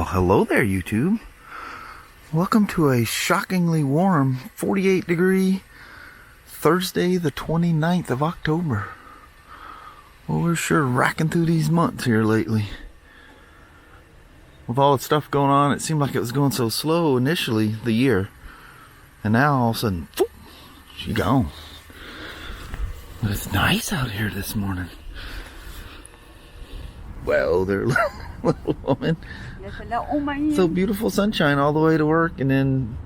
Well, hello there, YouTube. Welcome to a shockingly warm 48 degree Thursday, the 29th of October. Well, we're sure racking through these months here lately. With all the stuff going on, it seemed like it was going so slow initially, the year. And now all of a sudden, whoop, she's gone. But it's nice out here this morning. Well, there, little woman. So beautiful sunshine all the way to work, and then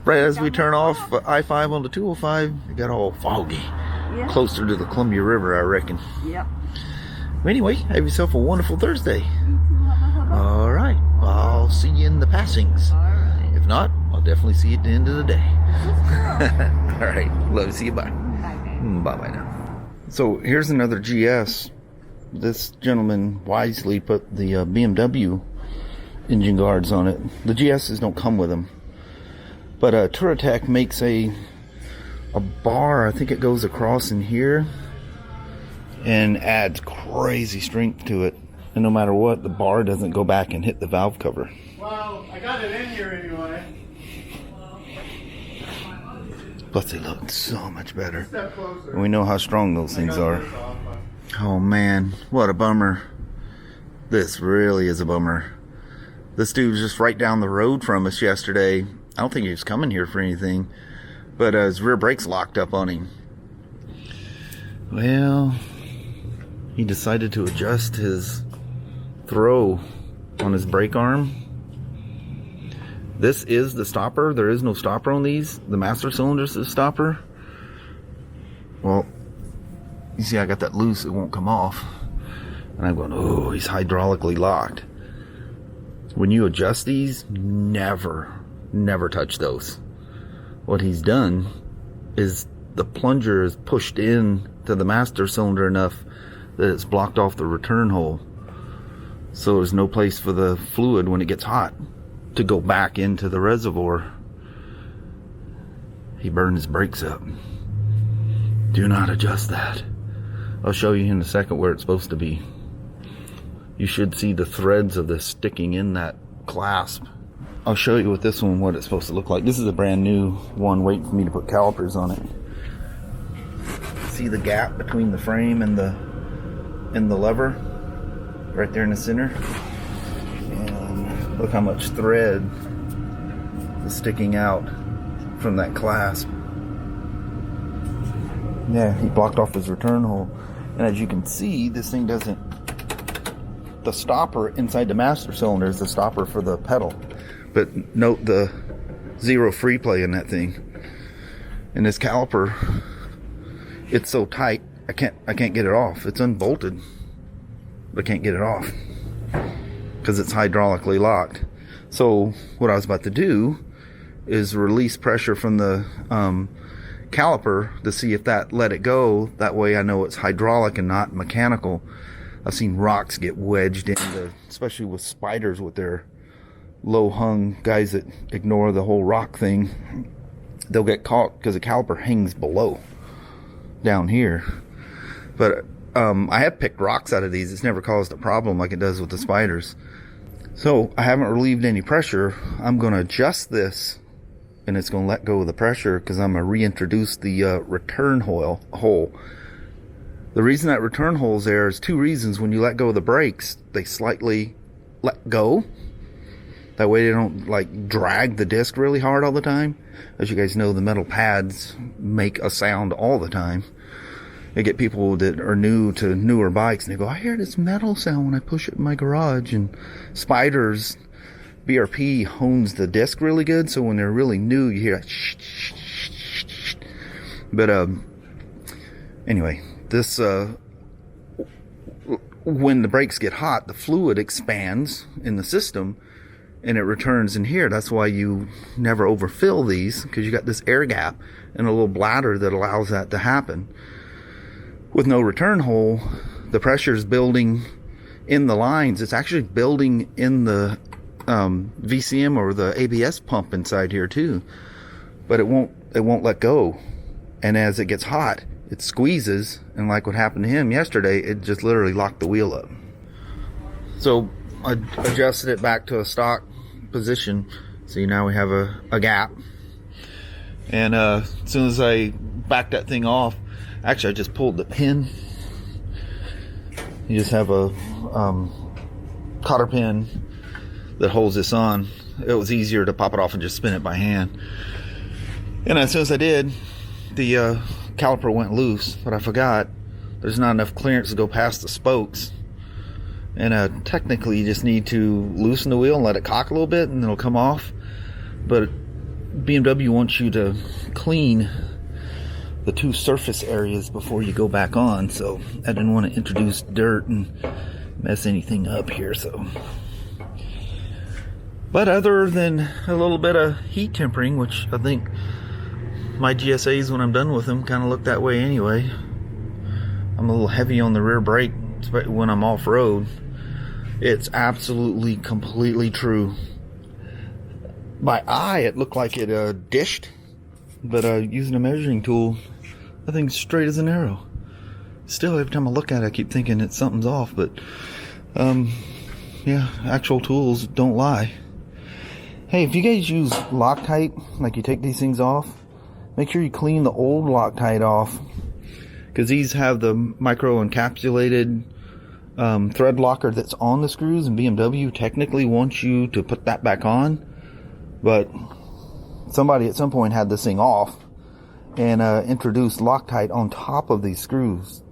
right as we turn off I-5 on the 205, it got all foggy. Yeah. Closer to the Columbia River, I reckon. Yep. Anyway, have yourself a wonderful Thursday. All right. I'll see you in the passings. All right. If not, I'll definitely see you at the end of the day. All right. Love to see you. Bye. Bye-bye now. So here's another GS. This gentleman wisely put the BMW Engine Guards on it. The GSs don't come with them. But Touratech makes a bar, I think it goes across in here, and adds crazy strength to it. And no matter what, the bar doesn't go back and hit the valve cover. Well, I got it in here anyway. Plus they look so much better. And we know how strong those things are. Oh man, what a bummer. This really is a bummer. This dude was just right down the road from us yesterday. I don't think he was coming here for anything, but his rear brakes locked up on him. Well, he decided to adjust his throw on his brake arm. This is the stopper. There is no stopper on these. The master cylinder is the stopper. Well, you see I got that loose, it won't come off. And I'm going, oh, he's hydraulically locked. When you adjust these, never touch those. What he's done is the plunger is pushed in to the master cylinder enough that it's blocked off the return hole. So there's no place for the fluid when it gets hot to go back into the reservoir. He burned his brakes up. Do not adjust that. I'll show you in a second where it's supposed to be. You should see the threads of this sticking in that clasp. I'll show you with this one what it's supposed to look like. This is a brand new one waiting for me to put calipers on it. See the gap between the frame and the lever? Right there in the center. And look how much thread is sticking out from that clasp. Yeah, he blocked off his return hole. And as you can see, this thing doesn't... The stopper inside the master cylinder is the stopper for the pedal. But note the zero free play in that thing. And this caliper, it's so tight, I can't get it off. It's unbolted, but I can't get it off because it's hydraulically locked. So what I was about to do is release pressure from the caliper to see if that let it go. That way I know it's hydraulic and not mechanical. I've seen rocks get wedged into, especially with Spyders with their low hung guys that ignore the whole rock thing. They'll get caught because the caliper hangs below down here. But I have picked rocks out of these. It's never caused a problem like it does with the Spyders. So I haven't relieved any pressure. I'm going to adjust this, and it's going to let go of the pressure because I'm going to reintroduce the return hole. The reason that return hole is there is two reasons. When you let go of the brakes, they slightly let go. That way they don't like drag the disc really hard all the time. As you guys know, the metal pads make a sound all the time. I get people that are new to newer bikes and they go, I hear this metal sound when I push it in my garage. And Spyder's BRP hones the disc really good, so when they're really new, you hear that shh, shh, shh, shh. But anyway, this when the brakes get hot, the fluid expands in the system and it returns in here. That's why you never overfill these, because you got this air gap and a little bladder that allows that to happen. With no return hole, the pressure is building in the lines. It's actually building in the VCM or the ABS pump inside here too, but it won't let go. And as it gets hot, it squeezes, and like what happened to him yesterday, it just literally locked the wheel up. So I adjusted it back to a stock position. See, now we have a gap. And as soon as I backed that thing off, actually I just pulled the pin. You just have a cotter pin that holds this on. It was easier to pop it off and just spin it by hand. And as soon as I did, the caliper went loose, but I forgot there's not enough clearance to go past the spokes. And technically you just need to loosen the wheel and let it cock a little bit and it'll come off. But BMW wants you to clean the two surface areas before you go back on, so I didn't want to introduce dirt and mess anything up here. So, but other than a little bit of heat tempering, which I think my GSAs, when I'm done with them, kind of look that way anyway. I'm a little heavy on the rear brake when I'm off-road. It's absolutely completely true. By eye it looked like it dished, but using a measuring tool, I think straight as an arrow. Still, every time I look at it, I keep thinking that something's off, but yeah, actual tools don't lie. Hey, if you guys use Loctite, like you take these things off, make sure you clean the old Loctite off, because these have the micro encapsulated thread locker that's on the screws, and BMW technically wants you to put that back on, but somebody at some point had this thing off and introduced Loctite on top of these screws.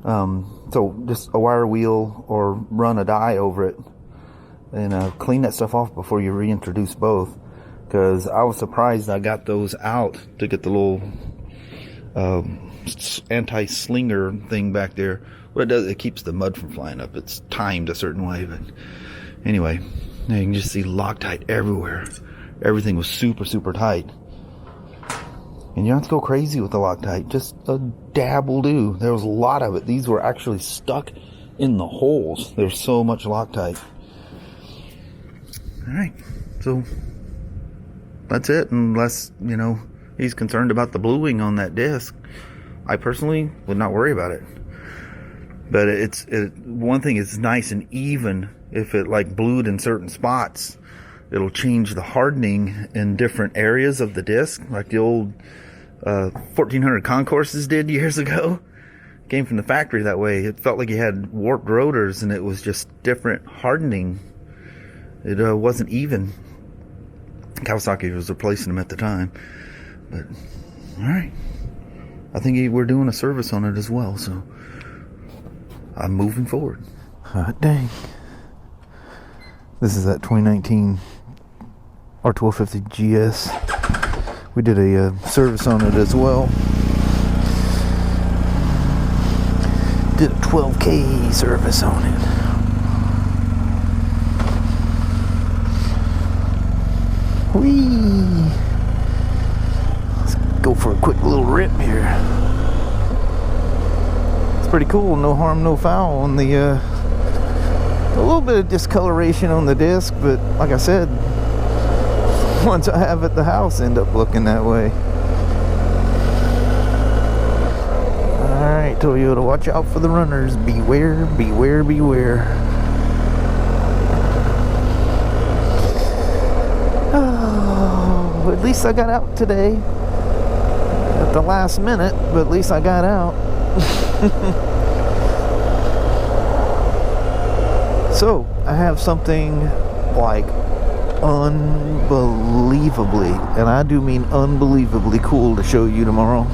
So just a wire wheel or run a die over it and clean that stuff off before you reintroduce both, because I was surprised I got those out to get the little anti-slinger thing back there. What it does, it keeps the mud from flying up. It's timed a certain way, but anyway, you can just see Loctite everywhere. Everything was super, super tight. And you don't have to go crazy with the Loctite. Just a dab will do. There was a lot of it. These were actually stuck in the holes. There's so much Loctite. Alright, so that's it. Unless, you know, he's concerned about the bluing on that disc. I personally would not worry about it. But one thing is nice and even. If it like blued in certain spots, it'll change the hardening in different areas of the disc, like the old 1400 concourses did years ago. Came from the factory that way. It felt like you had warped rotors, and it was just different hardening. It wasn't even. Kawasaki was replacing them at the time. But alright, I think we're doing a service on it as well, so I'm moving forward. Hot dang. This is that 2019 R250 GS. We did a service on it as well. Did a 12K service on it. Whee! Let's go for a quick little rip here. It's pretty cool. No harm, no foul on the a little bit of discoloration on the disc, but like I said, once I have it at the house, end up looking that way. Alright, Toyota, watch out for the runners. Beware, beware, beware. Oh, at least I got out today. At the last minute, but at least I got out. So, I have something like unbelievably, and I do mean unbelievably cool to show you tomorrow.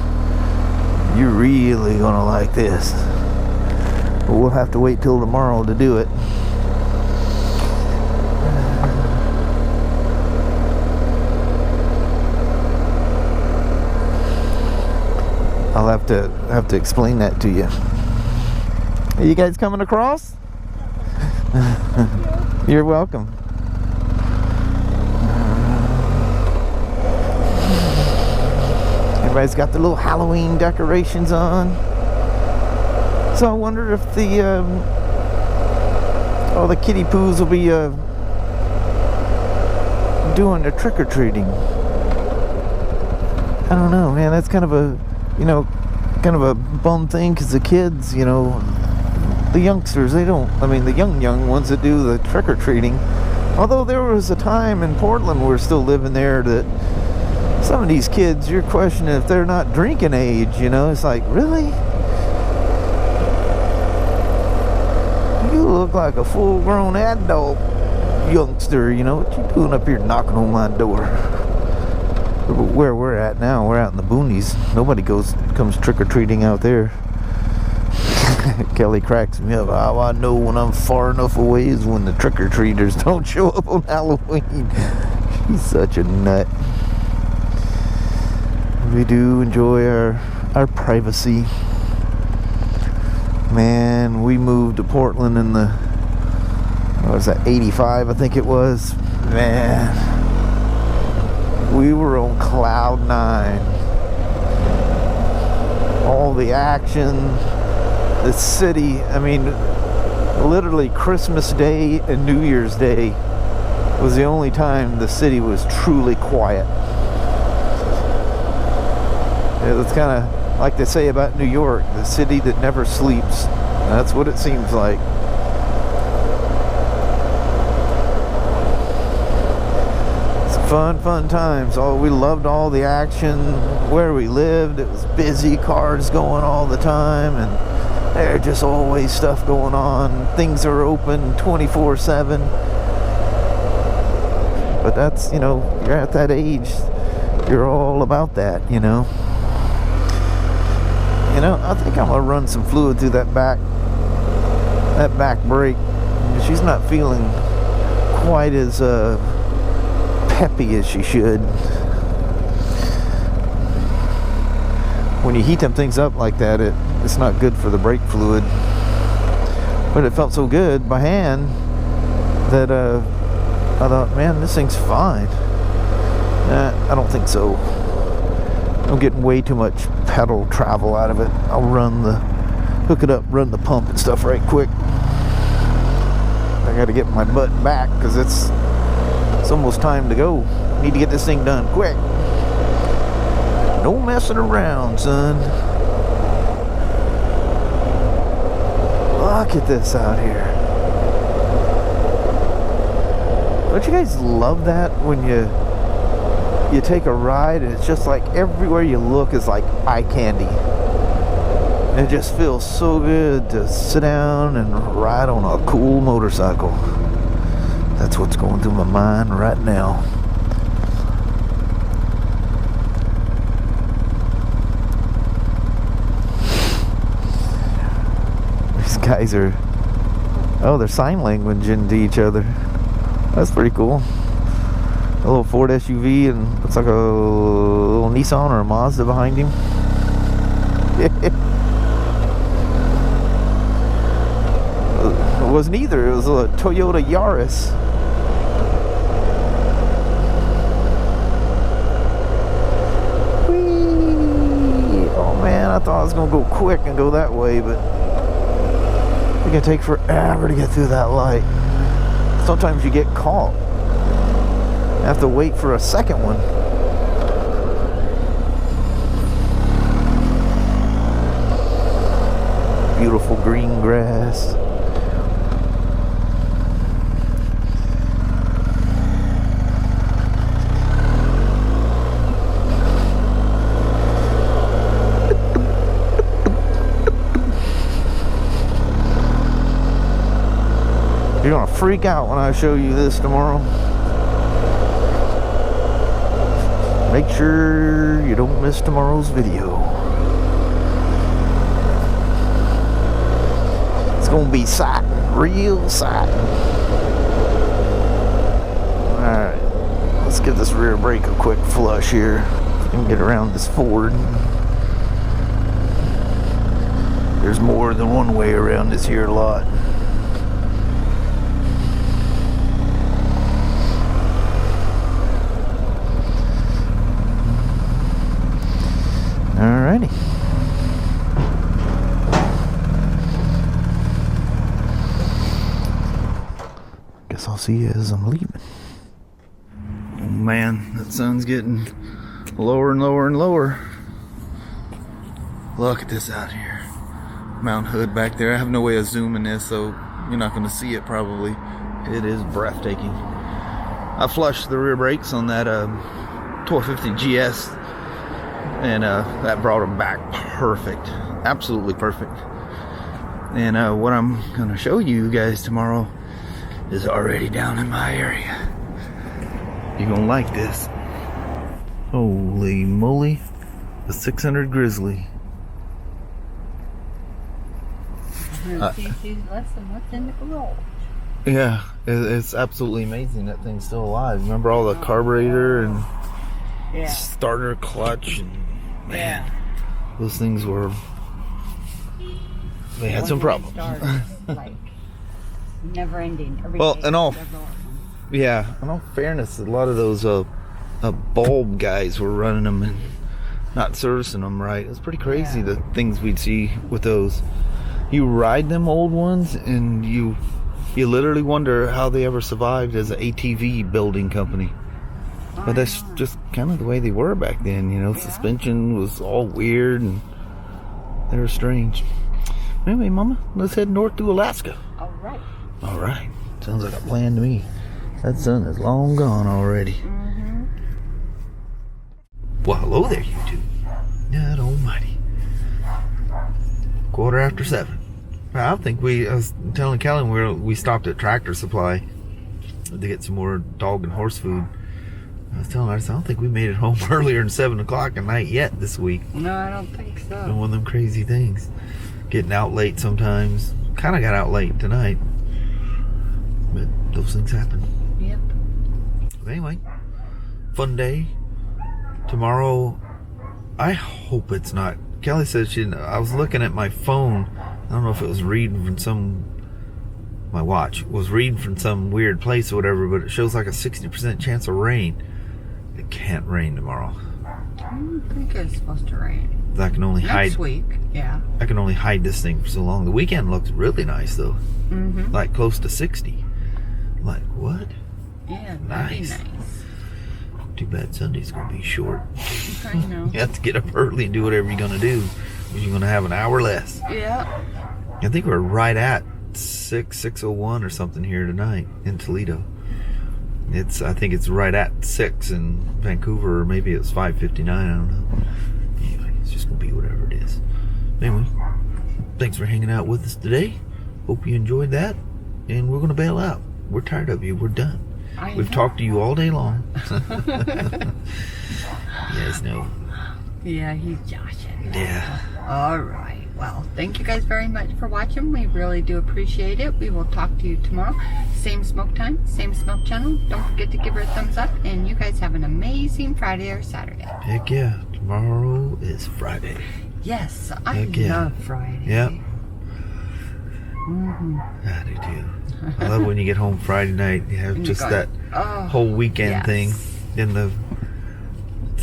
You're really gonna like this. But we'll have to wait till tomorrow to do it. I'll have to explain that to you. Are you guys coming across? You're welcome. Everybody's got the little Halloween decorations on. So I wonder if the all the kitty poos will be doing the trick-or-treating. I don't know, man. That's kind of a, kind of a bum thing, because the kids, the youngsters, they don't, I mean the young ones that do the trick-or-treating, although there was a time in Portland, we're still living there, that some of these kids, you're questioning if they're not drinking age, you know. It's like, really? You look like a full-grown adult youngster, you know. What you doing up here knocking on my door? Where we're at now, we're out in the boonies. Nobody comes trick-or-treating out there. Kelly cracks me up. How I know when I'm far enough away is when the trick-or-treaters don't show up on Halloween. She's such a nut. We do enjoy our privacy. Man, we moved to Portland in the, what was that, 85 I think it was. Man, we were on cloud 9. All the action, the city, I mean, literally Christmas Day and New Year's Day was the only time the city was truly quiet. It was kind of like they say about New York, the city that never sleeps. That's what it seems like. It's fun times. Oh, we loved all the action where we lived. It was busy, cars going all the time, and there's just always stuff going on. Things are open 24/7. But that's, you know, you're at that age, you're all about that, you know. You know, I think I'm gonna run some fluid through that back brake. She's not feeling quite as peppy as she should. When you heat them things up like that, it's not good for the brake fluid. But it felt so good by hand that I thought, man, this thing's fine. I don't think so. I'm getting way too much pedal travel out of it. I'll hook it up, run the pump and stuff right quick. I gotta get my butt back because it's almost time to go. Need to get this thing done quick. No messing around, son. Look at this out here. Don't you guys love that when you take a ride and it's just like everywhere you look is like eye candy? And it just feels so good to sit down and ride on a cool motorcycle. That's what's going through my mind right now. These guys are, they're sign language into each other. That's pretty cool. A little Ford SUV and looks like a little Nissan or a Mazda behind him. It wasn't either. It was a Toyota Yaris. Whee! Oh man, I thought I was gonna go quick and go that way, but it's gonna take forever to get through that light. Sometimes you get caught. Have to wait for a second one. Beautiful green grass. You're gonna freak out when I show you this tomorrow. Make sure you don't miss tomorrow's video. It's gonna be sighting, real sighting. Alright, let's give this rear brake a quick flush here and get around this Ford. There's more than one way around this here lot. Alrighty. Guess I'll see you as I'm leaving. Oh man, that sun's getting lower and lower and lower. Look at this out here. mount hood back there. I have no way of zooming this, so you're not going to see it probably. It is breathtaking. I flushed the rear brakes on that R250 GS, and that brought them back perfect, absolutely perfect. And what I'm going to show you guys tomorrow is already down in my area. You're going to like this. Holy moly, the 600 Grizzly. 100 cc's less than what's in the garage. Yeah, it's absolutely amazing that thing's still alive. Remember all the carburetor and Yeah. starter clutch, and man, those things were, they had some problems. Like never ending. Every Well, day in all, there's another one. yeah, in all fairness, a lot of those bulb guys were running them and not servicing them right. It's pretty crazy, the things we'd see with those. You ride them old ones and you literally wonder how they ever survived as an ATV building company. But that's just kind of the way they were back then, you know. Suspension was all weird and they were strange. Anyway, Mama, let's head north to Alaska. All right. All right. Sounds like a plan to me. That sun is long gone already. Mm-hmm. Well, hello there, YouTube. God almighty. 7:15. I think I was telling Kelly we stopped at Tractor Supply to get some more dog and horse food. I was telling her, I don't think we made it home earlier than 7 o'clock at night yet this week. No, I don't think so. Been one of them crazy things. Getting out late sometimes. Kind of got out late tonight. But those things happen. Yep. But anyway, fun day. Tomorrow, I hope it's not. Kelly said I was looking at my phone. I don't know if it was reading from my watch was reading from some weird place or whatever, but it shows like a 60% chance of rain. It can't rain tomorrow. I don't think it's supposed to rain. I can only Next week, yeah. I can only hide this thing for so long. The weekend looks really nice though. Mm-hmm. Like close to 60. I'm like, what? Yeah, Nice. that'd be nice. Too bad Sunday's gonna be short. I know. You have to get up early and do whatever you're gonna do, because you're gonna have an hour less. Yeah. I think we're right at 6:01 or something here tonight in Toledo. I think it's right at 6 in Vancouver, or maybe it was 5:59. I don't know. Anyway, it's just gonna be whatever it is. Anyway, thanks for hanging out with us today. Hope you enjoyed that, and we're gonna bail out. We're tired of you. We're done. We've talked to you all day long. You guys know. Yeah, he's joshing. Yeah. All right. Well, thank you guys very much for watching. We really do appreciate it. We will talk to you tomorrow. Same smoke time, same smoke channel. Don't forget to give her a thumbs up. And you guys have an amazing Friday or Saturday. Heck yeah. Tomorrow is Friday. Yes, I Heck yeah. love Friday. Yep. Mm-hmm. I do too. I love when you get home Friday night. You have just that whole weekend thing. Then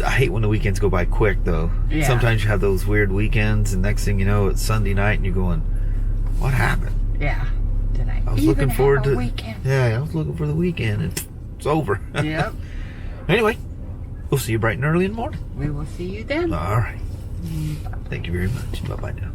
I hate when the weekends go by quick though. Yeah. Sometimes you have those weird weekends, and next thing you know, it's Sunday night, and you're going, "What happened?" Yeah. Did I was even looking forward have a to weekend? Yeah, I was looking for the weekend, and it's over. Yep. Anyway, we'll see you bright and early in the morning. We will see you then. All right. Bye. Thank you very much. Bye bye now.